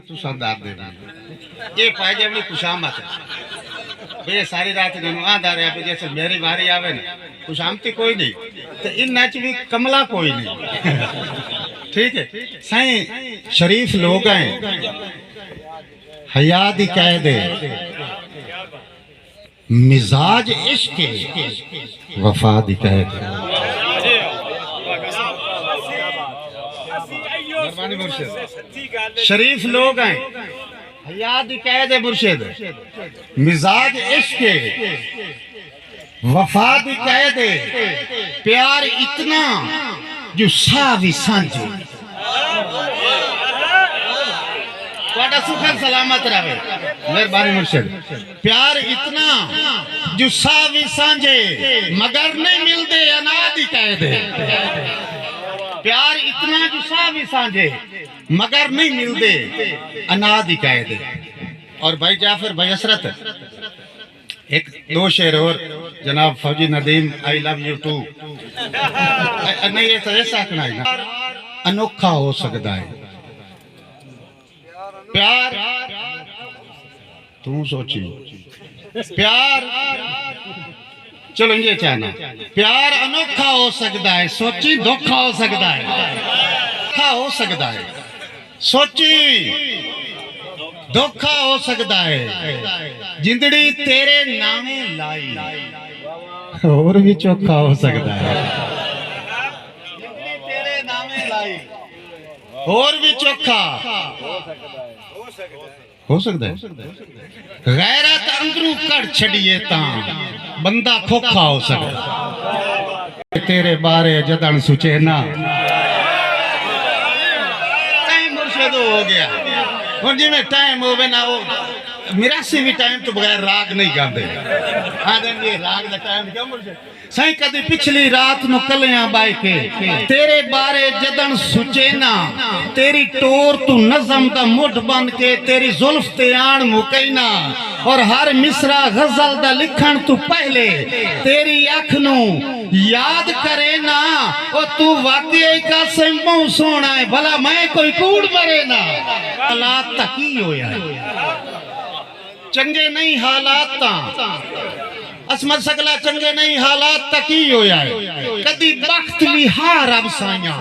तू सौदार दे ये पाए जब खुशामत भैया सारी रात आधा रहा जैसे मेरी बारी आवे ना खुशामती कोई नहीं तो इन नाच भी कमला कोई नहीं ठीक है साईं शरीफ लोग हैं हया दी कायदे मिजाज इश्क वफा दी कायदे शरीफ लोग हैं हया दी कायदे मुर्शिद मिजाज इश्क वफा दी कायदे प्यार इतना जो सावी सांझे वाड़ा सुखन सलामत रहे मेहरबानी मुर्शिद प्यार इतना जो सावी सांझे मगर नहीं मिलते अनादि कायदे प्यार इतना जो सावी सांझे मगर नहीं मिलते अनादि कायदे। और भाई जाफर भाई असरत एक दो शेर और जनाब फौजी Nadeem I love you too नहीं ये तो ऐसा आखना है ना अनोखा हो सकता है प्यार तू सोची प्यार चलो ये चाहना प्यार अनोखा हो सकता है सोची धोखा हो सकता है धोखा हो सकता है सोची धोखा हो सकता है जिंदड़ी तेरे नामे लाई और भी चोखा हो सकता है जिंदड़ी तेरे नामे लाई और भी चोखा हो सकता है गैरत अंदरू कर छड़िए ता बंदा खोखा हो सकता तेरे बारे जदन सुचे ना टाइम मुर्शिद हो गया और जिमें टाइम हो ना वो मिरासी भी टाइम तो बगैर राग नहीं गाते हाँ ये राग का टाइम क्या मुर्शिद साईं कदी पिछली रात नु कलियां बाई के तेरे बारे जदन सुचे ना तेरी टोर तू नज़म दा मुठ बन के तेरी जुल्फ ते आन मुकैना और हर मिसरा गजल दा लिखण तू पहले तेरी अख नु याद करे ना और तू वाकई कासिम बहु सोना है भला मैं कोई कूड़ मरे ना हालात तकी होया चंगे नहीं हालात असमत सकला चंगे नहीं हालात तकी होया कदी वक्त भी हार अब साया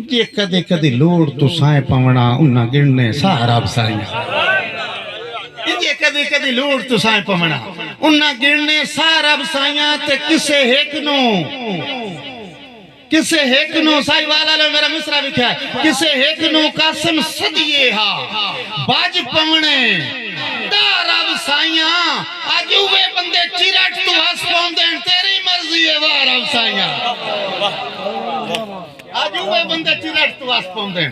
जे कदे कदी लोड़ तो साए पवना उन्ना गिणने सार अब साया जे कदी कदी लोड़ तो साए पवना उन्ना गिणने सार अब साया ते किसे हेक नो साई वाला ने मेरा मिसरा लिखा है किसे हेक नो कासिम सदिए हा बाज पवने रब साइया आज वे बंदे चिरट तू हस पाउंदे तेरी मर्जी है वाह रब साइया आज वे बंदे चिरट तू हस पाउंदे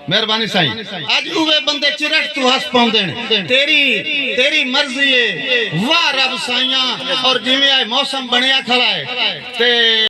मेहरबानी साईं आज वे बंदे चिरट तू हस पाउंदे तेरी मर्जी है वाह रब साइया और जिवें मौसम बनया खड़ा है ते